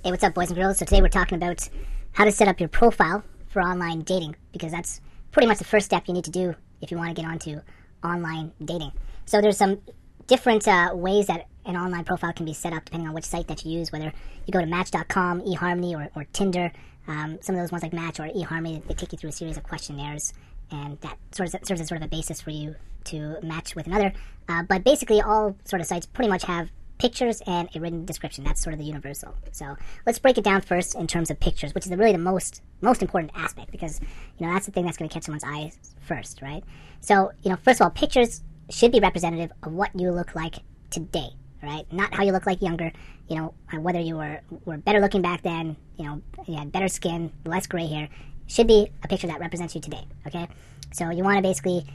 Hey, what's up, boys and girls? So today we're talking about how to set up your profile for online dating, because that's pretty much the first step you need to do if you want to get onto online dating. So there's some different ways that an online profile can be set up depending on which site that you use, whether you go to Match.com, eHarmony, or Tinder. Some of those ones like Match or eHarmony, they take you through a series of questionnaires, and that serves as sort of a basis for you to match with another. But basically all sort of sites pretty much have pictures and a written description. That's sort of the universal. So let's break it down first in terms of pictures, which is really the most important aspect, because that's the thing that's going to catch someone's eyes first, right? So first of all, pictures should be representative of what you look like today, right? Not how you look like younger. Whether you were better looking back then, you had better skin, less gray hair, should be a picture that represents you today. Okay, so you want to basically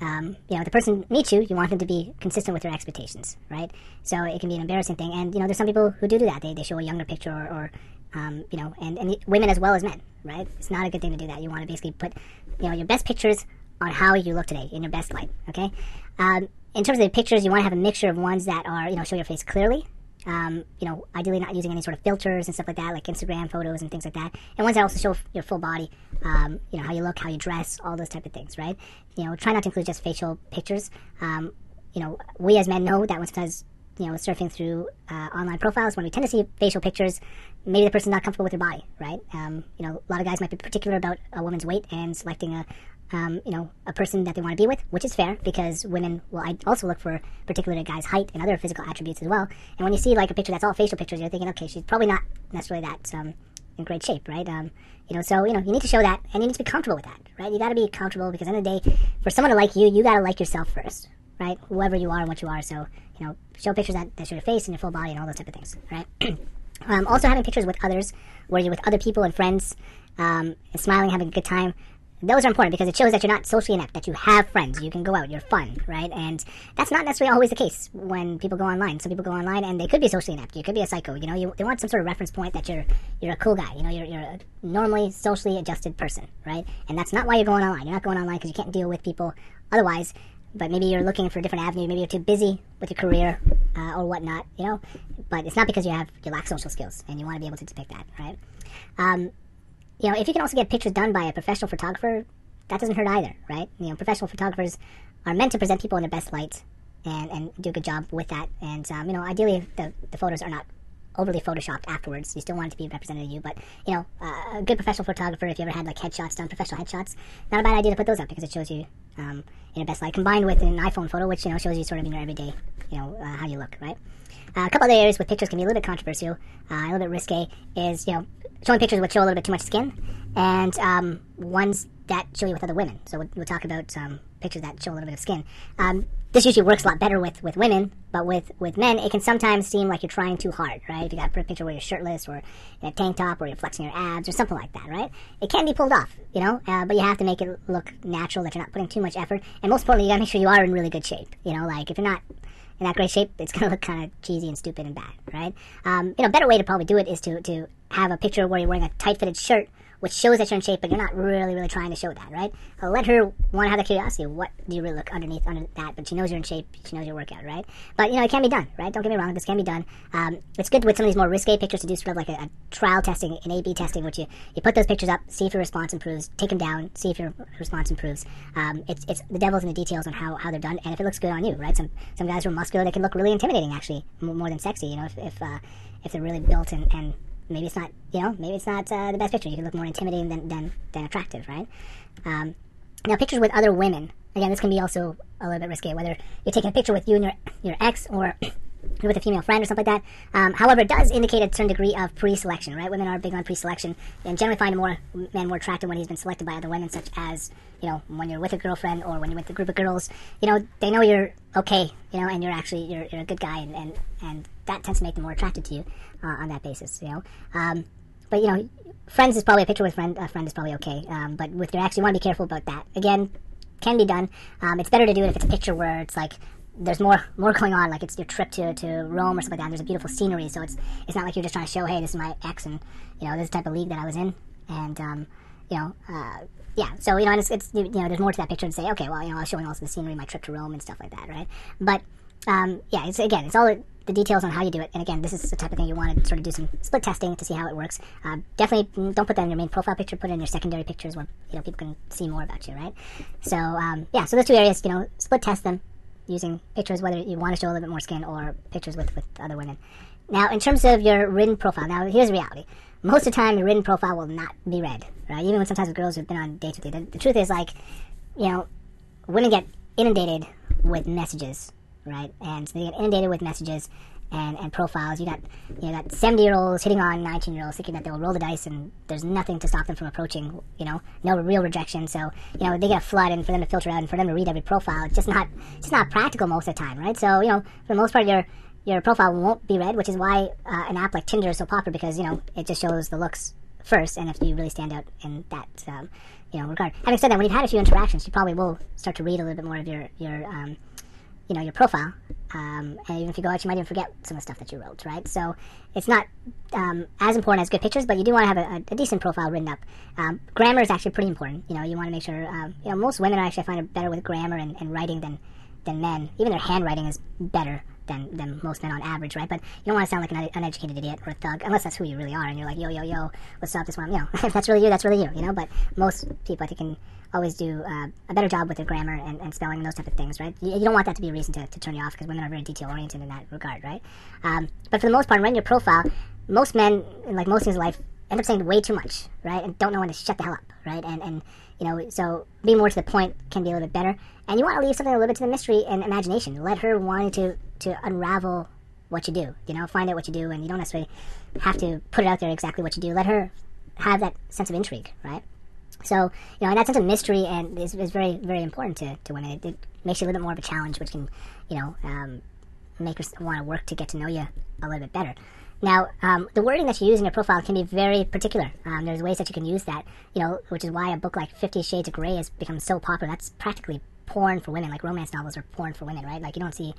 if the person meets you, you want them to be consistent with your expectations, right? So it can be an embarrassing thing, and there's some people who do that. They show a younger picture, or and women as well as men, right? It's not a good thing to do that. You want to basically put your best pictures on how you look today in your best light. Okay, in terms of the pictures, you want to have a mixture of ones that are show your face clearly. Ideally not using any sort of filters and stuff like that, like Instagram photos and things like that, and ones that also show your full body, how you look, how you dress, all those type of things, right? Try not to include just facial pictures. We as men know that when sometimes, surfing through online profiles, when we tend to see facial pictures, maybe the person's not comfortable with their body, right? A lot of guys might be particular about a woman's weight and selecting a person that they want to be with, which is fair, because women will also look for particularly a guy's height and other physical attributes as well. And when you see like a picture that's all facial pictures, you're thinking, okay, she's probably not necessarily that in great shape, right? So you need to show that, and you need to be comfortable with that, right? You got to be comfortable, because at the end of the day, for someone to like you, you got to like yourself first, right? Whoever you are and what you are. So show pictures that show your face and your full body and all those type of things, right? Also having pictures with others, where you're with other people and friends, and smiling, having a good time. Those are important because it shows that you're not socially inept, that you have friends, you can go out, you're fun, right? And that's not necessarily always the case when people go online. Some people go online and they could be socially inept. You could be a psycho. They want some sort of reference point that you're a cool guy. You're a normally socially adjusted person, right? And that's not why you're going online. You're not going online because you can't deal with people otherwise. But maybe you're looking for a different avenue. Maybe you're too busy with your career or whatnot. But it's not because you lack social skills, and you want to be able to depict that, right? If you can also get pictures done by a professional photographer, that doesn't hurt either, right? Professional photographers are meant to present people in their best light and do a good job with that. And, ideally, the photos are not overly photoshopped afterwards. You still want it to be represented of you. But, a good professional photographer, if you ever had, headshots done, professional headshots, not a bad idea to put those up, because it shows you in your best light, combined with an iPhone photo, which, shows you sort of in your everyday, how you look, right? A couple other areas with pictures can be a little bit controversial, a little bit risque, is, showing pictures which show a little bit too much skin, and ones that show you with other women. So we'll talk about pictures that show a little bit of skin. This usually works a lot better with women, but with men, it can sometimes seem like you're trying too hard, right? If you got a picture where you're shirtless, or in a tank top, or you're flexing your abs, or something like that, right? It can be pulled off, but you have to make it look natural, that you're not putting too much effort. And most importantly, you gotta make sure you are in really good shape. If you're not in that great shape, it's gonna look kind of cheesy and stupid and bad, right? A better way to probably do it is to have a picture where you're wearing a tight-fitted shirt, which shows that you're in shape, but you're not really trying to show that, right? Let her want to have the curiosity of what do you really look under that, but she knows you're in shape, she knows your workout, right? But, it can be done, right? Don't get me wrong, this can be done. It's good with some of these more risque pictures to do sort of like a trial testing, an A/B testing, which you put those pictures up, see if your response improves, take them down, see if your response improves. It's the devil's in the details on how they're done, and if it looks good on you, right? Some guys who are muscular, they can look really intimidating, actually, more than sexy, if they're really built and maybe it's not, the best picture. You can look more intimidating than attractive, right? Now, pictures with other women, again, this can be also a little bit risky, whether you're taking a picture with you and your ex, or you're with a female friend or something like that. However, it does indicate a certain degree of pre-selection, right? Women are big on pre-selection, and generally find men more attractive when he's been selected by other women, such as, when you're with a girlfriend, or when you're with a group of girls, they know you're okay, and you're a good guy, and that tends to make them more attracted to you on that basis, But, friends is probably a picture with a friend is probably okay. But with your ex, you want to be careful about that. Again, can be done. It's better to do it if it's a picture where it's like there's more going on, like it's your trip to Rome or something like that, and there's a beautiful scenery, so it's not like you're just trying to show, hey, this is my ex, and, this is the type of league that I was in, and, yeah, so, and it's there's more to that picture to say, okay, well, I was showing also the scenery, my trip to Rome and stuff like that, right? But yeah, it's all the details on how you do it. And again, this is the type of thing you want to sort of do some split testing to see how it works. Definitely don't put that in your main profile picture. Put it in your secondary pictures where people can see more about you, right? So yeah, so those two areas, split test them using pictures, whether you want to show a little bit more skin or pictures with other women. Now, in terms of your written profile, now here's the reality. Most of the time, your written profile will not be read, right? Even when sometimes with girls who've been on dates with you. The truth is, women get inundated with messages, right? And so they get inundated with messages and profiles. You got 70-year-olds hitting on 19-year-olds, thinking that they'll roll the dice and there's nothing to stop them from approaching, no real rejection. So, they get a flood, and for them to filter out and for them to read every profile, it's just not practical most of the time, right? So, for the most part, your profile won't be read, which is why an app like Tinder is so popular, because, it just shows the looks first, and if you really stand out in that, regard. Having said that, when you've had a few interactions, you probably will start to read a little bit more of your profile, and even if you go out, you might even forget some of the stuff that you wrote, right? So it's not as important as good pictures, but you do want to have a decent profile written up. Grammar is actually pretty important. You want to make sure, most women actually find it better with grammar and writing than men. Even their handwriting is better than most men on average, right? But you don't want to sound like an uneducated idiot or a thug, unless that's who you really are, and you're like, yo, what's up, this one, if that's really you, that's really you, but most people, I think, can always do a better job with their grammar and spelling and those type of things, right? You don't want that to be a reason to turn you off, because women are very detail-oriented in that regard, right? But for the most part, when your profile, most men, like most things in life, end up saying way too much, right? And don't know when to shut the hell up, right? And so being more to the point can be a little bit better. And you want to leave something a little bit to the mystery and imagination. Let her want to unravel what you do, find out what you do, and you don't necessarily have to put it out there exactly what you do. Let her have that sense of intrigue, right? So, and that sense of mystery and is very, very important to women. It makes you a little bit more of a challenge, which can, make her want to work to get to know you a little bit better. Now, the wording that you use in your profile can be very particular. There's ways that you can use that, which is why a book like 50 Shades of Grey has become so popular. That's practically porn for women. Like, romance novels are porn for women, right? Like, you don't see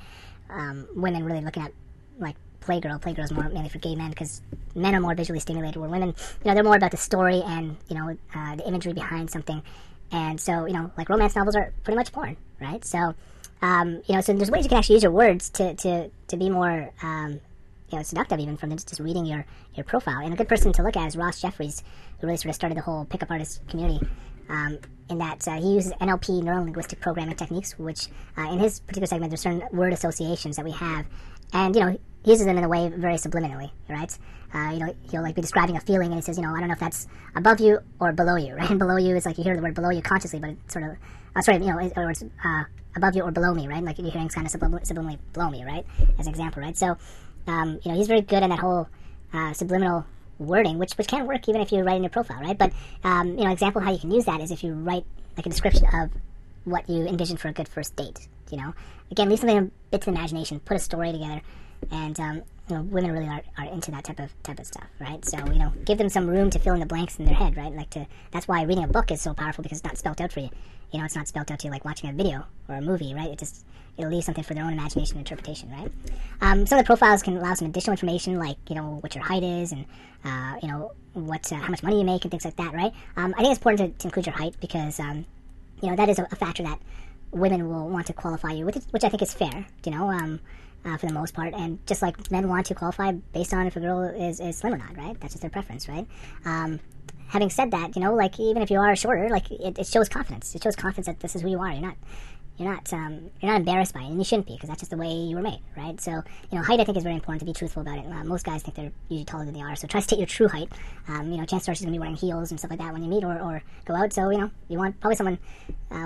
women really looking at, like, Playgirl. Playgirl is more mainly for gay men, because men are more visually stimulated, where women, they're more about the story and, the imagery behind something. And so, like, romance novels are pretty much porn, right? So, so there's ways you can actually use your words to be more, seductive, even from just reading your profile. And a good person to look at is Ross Jeffries, who really sort of started the whole pickup artist community, in that he uses NLP, neuro-linguistic programming techniques, which in his particular segment, there's certain word associations that we have, and he uses them in a way very subliminally, right? He'll like be describing a feeling, and he says, I don't know if that's above you or below you, right? And below you is like you hear the word below you consciously, but it's sort of or it's above you or below me, right? Like you're hearing kind of subliminally below me, right? As an example, right? So he's very good in that whole subliminal wording, which can work even if you write in your profile, right? But example of how you can use that is if you write like a description of what you envision for a good first date. Again, leave something a bit to the imagination, put a story together, and women really are into that type of stuff, right? So give them some room to fill in the blanks in their head, right? That's why reading a book is so powerful, because it's not spelled out for you. It's not spelled out to you like watching a video or a movie, right? It'll leave something for their own imagination and interpretation, right? Some of the profiles can allow some additional information, like what your height is, and how much money you make, and things like that, right? I think it's important to include your height, because that is a factor that women will want to qualify you, which I think is fair, for the most part. And just like men want to qualify based on if a girl is slim or not, right? That's just their preference, right? Having said that, like even if you are shorter, like it shows confidence. It shows confidence that this is who you are. You're not embarrassed by it, and you shouldn't be, because that's just the way you were made, right? So, height I think is very important to be truthful about it. Most guys think they're usually taller than they are, so try to state your true height. Chances are she's going to be wearing heels and stuff like that when you meet or go out. So, you want probably someone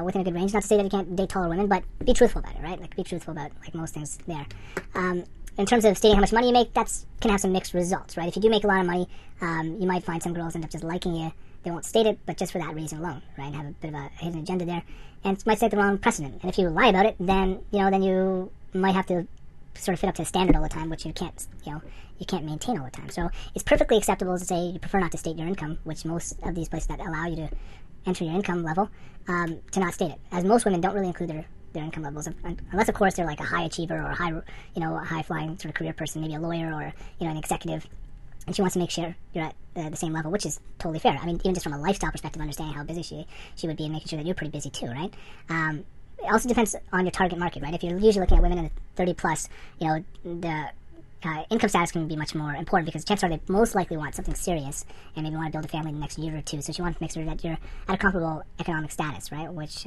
within a good range. Not to say that you can't date taller women, but be truthful about it, right? Like, be truthful about like most things there. In terms of stating how much money you make, can have some mixed results, right? If you do make a lot of money, you might find some girls end up just liking you. They won't state it, but just for that reason alone, right? And have a bit of a hidden agenda there, and it might set the wrong precedent. And if you lie about it, then you might have to sort of fit up to the standard all the time, which you can't maintain all the time. So it's perfectly acceptable to say you prefer not to state your income, which most of these places that allow you to enter your income level, to not state it, as most women don't really include their income levels, unless of course they're like a high achiever or a high flying sort of career person, maybe a lawyer or an executive. And she wants to make sure you're at the same level, which is totally fair. I mean, even just from a lifestyle perspective, understanding how busy she would be and making sure that you're pretty busy too, right? it also depends on your target market, right? If you're usually looking at women in the 30 plus, the income status can be much more important because chances are they most likely want something serious and maybe want to build a family in the next year or two. So she wants to make sure that you're at a comparable economic status, right? Which,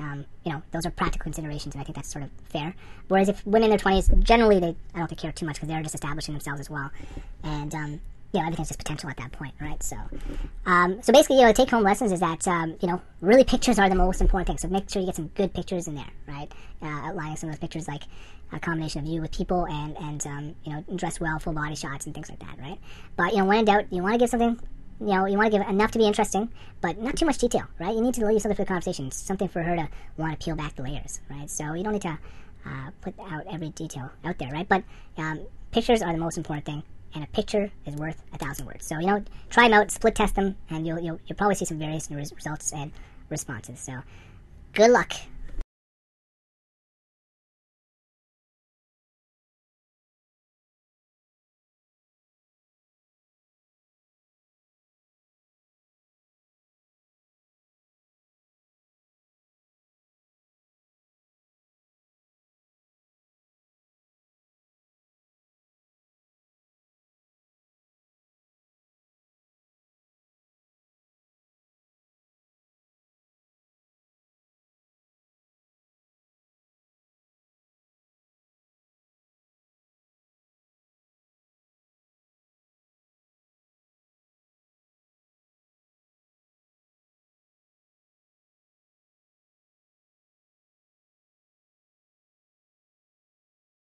those are practical considerations, and I think that's sort of fair. Whereas if women in their 20s, generally I don't think care too much because they're just establishing themselves as well. And, everything's just potential at that point, right? So basically, the take-home lessons is that, really pictures are the most important thing. So make sure you get some good pictures in there, right? Outlining some of those pictures, like a combination of you with people and dress well, full body shots and things like that, right? But, when in doubt, you want to give something, you want to give enough to be interesting, but not too much detail, right? You need to leave something for the conversation, something for her to want to peel back the layers, right? So you don't need to put out every detail out there, right? But pictures are the most important thing. And a picture is worth 1,000 words. So, try them out, split test them, and you'll probably see some various results and responses. So, good luck.